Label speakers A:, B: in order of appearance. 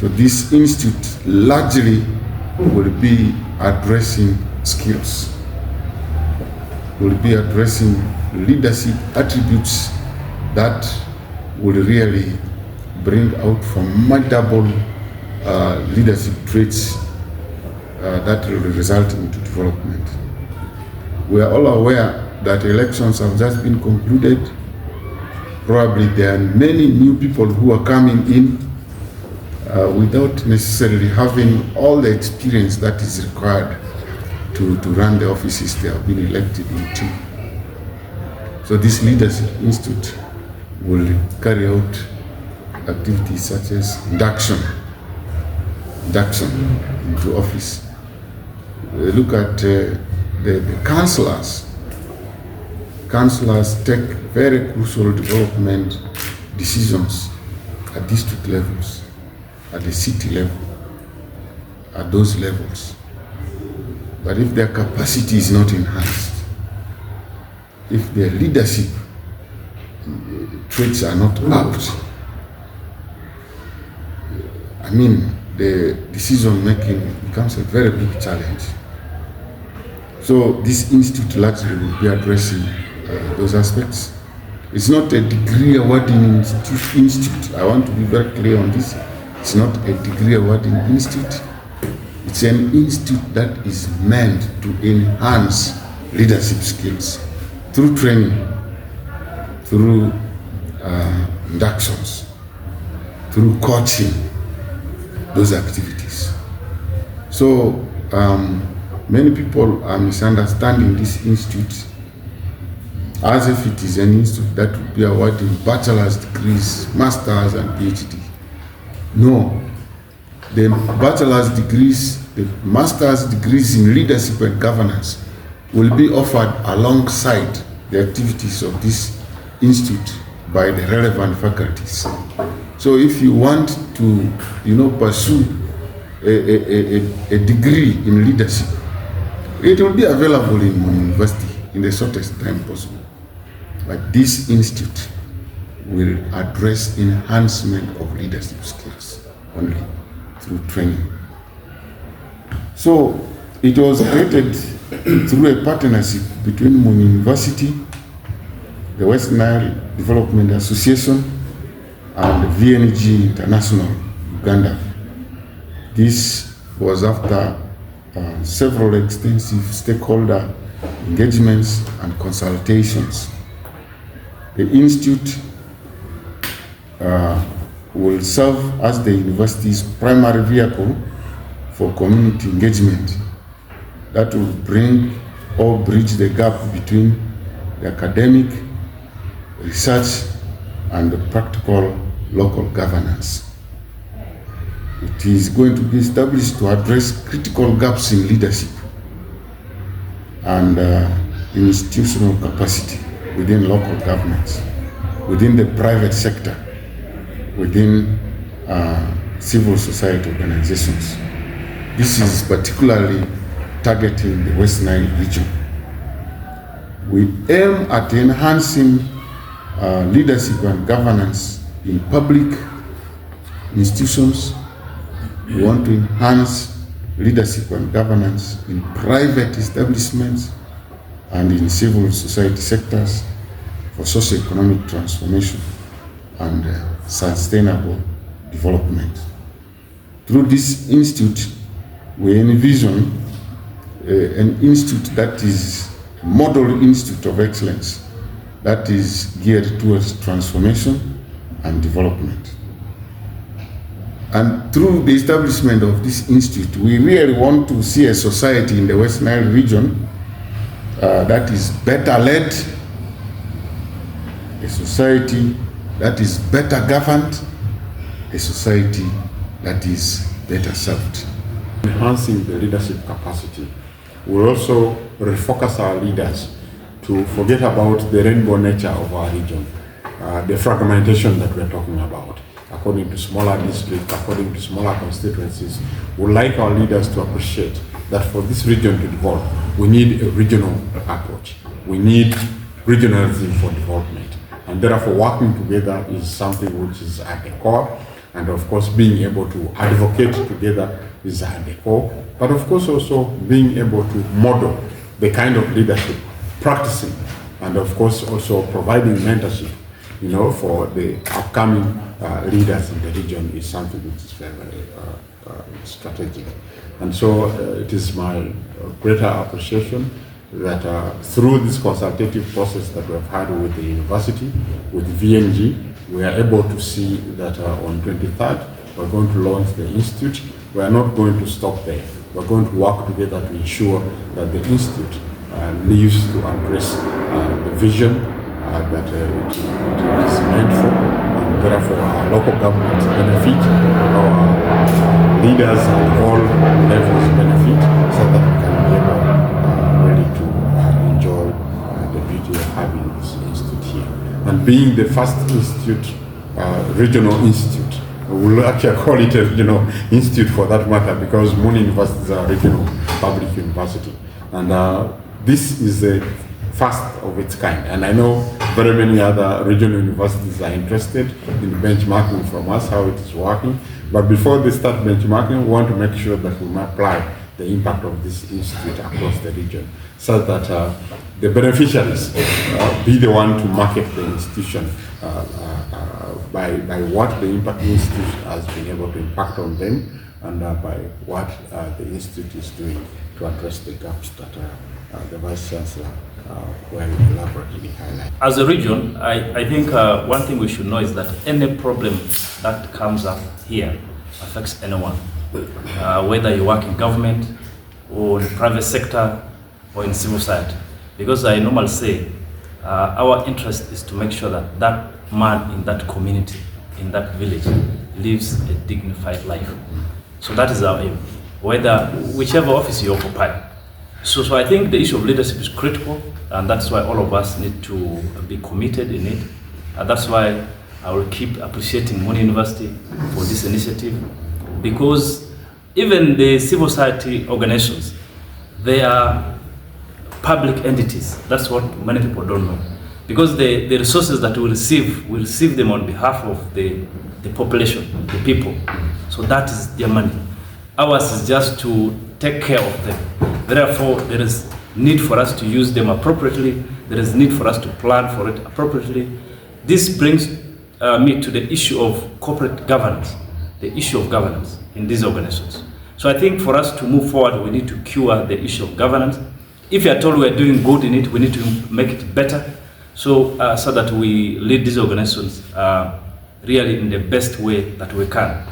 A: So this institute largely will be addressing skills, will be addressing leadership attributes that will really bring out formidable leadership traits that will result into development. We are all aware that elections have just been concluded. Probably there are many new people who are coming in without necessarily having all the experience that is required to run the offices they have been elected into. So this Leadership Institute will carry out activities such as induction into office. Look at the councillors. Councillors take very crucial development decisions at district levels, at the city level, at those levels. But if their capacity is not enhanced, if their leadership traits are not upped, I mean, the decision making becomes a very big challenge. So this institute largely will be addressing those aspects. It's not a degree awarding institute. I want to be very clear on this. It's not a degree awarding institute. It's an institute that is meant to enhance leadership skills through training, through inductions, through coaching, those activities. So many people are misunderstanding this institute as if it is an institute that would be awarding bachelor's degrees, master's and PhD. No, the bachelor's degrees, the master's degrees in leadership and governance will be offered alongside the activities of this institute by the relevant faculties. So if you want to, pursue a degree in leadership, it will be available in Muni University in the shortest time possible. But this institute will address enhancement of leadership skills only through training. So it was created through a partnership between Muni University, the West Nile Development Association, and VNG International Uganda. This was after several extensive stakeholder engagements and consultations. The institute will serve as the university's primary vehicle for community engagement that will bring or bridge the gap between the academic, research, and the practical local governance. It is going to be established to address critical gaps in leadership and institutional capacity within local governments, within the private sector, within civil society organizations. This is particularly targeting the West Nile region. We aim at enhancing leadership and governance in public institutions. We want to enhance leadership and governance in private establishments and in civil society sectors for socio-economic transformation and sustainable development. Through this institute, we envision an institute that is a model institute of excellence that is geared towards transformation and development. And through the establishment of this institute, we really want to see a society in the West Nile region that is better led, a society that is better governed, a society that is better served.
B: Enhancing the leadership capacity will also refocus our leaders to forget about the rainbow nature of our region, the fragmentation that we're talking about. According to smaller districts, according to smaller constituencies, we would like our leaders to appreciate that for this region to develop, we need a regional approach. We need regionalism for development. And therefore, working together is something which is at the core. And of course, being able to advocate together is at the core, but of course also being able to model the kind of leadership, practicing, and of course also providing mentorship, for the upcoming leaders in the region is something which is very, very strategic. And so it is my greater appreciation that through this consultative process that we have had with the university, with VNG, we are able to see that on 23rd, we're going to launch the institute. We are not going to stop there. We're going to work together to ensure that the institute lives to address the vision that it is meant for, and therefore our local governments benefit, our leaders at all levels benefit, so that we can be able really to enjoy the beauty of having this institute here. And being the first institute, regional institute, we will actually call it a regional institute for that matter, because Muni University is a regional public university. And this is the first of its kind. And I know very many other regional universities are interested in benchmarking from us, how it is working. But before they start benchmarking, we want to make sure that we apply the impact of this institute across the region, so that the beneficiaries be the one to market the institution by what the Impact Institute has been able to impact on them, and by what the institute is doing to address the gaps that the Vice Chancellor well elaborately highlighted.
C: As a region, I think one thing we should know is that any problem that comes up here affects anyone, whether you work in government or in the private sector or in civil society. Because I normally say our interest is to make sure that that man in that community, in that village, lives a dignified life. So that is our aim, whichever office you occupy. So I think the issue of leadership is critical, and that's why all of us need to be committed in it. And that's why I will keep appreciating Muni University for this initiative, because even the civil society organizations, they are public entities. That's what many people don't know. Because the resources that we receive them on behalf of the population, the people. So that is their money. Ours is just to take care of them. Therefore, there is need for us to use them appropriately. There is need for us to plan for it appropriately. This brings me to the issue of corporate governance, the issue of governance in these organizations. So I think for us to move forward, we need to cure the issue of governance. If you are told we are doing good in it, we need to make it better, so that we lead these organizations really in the best way that we can.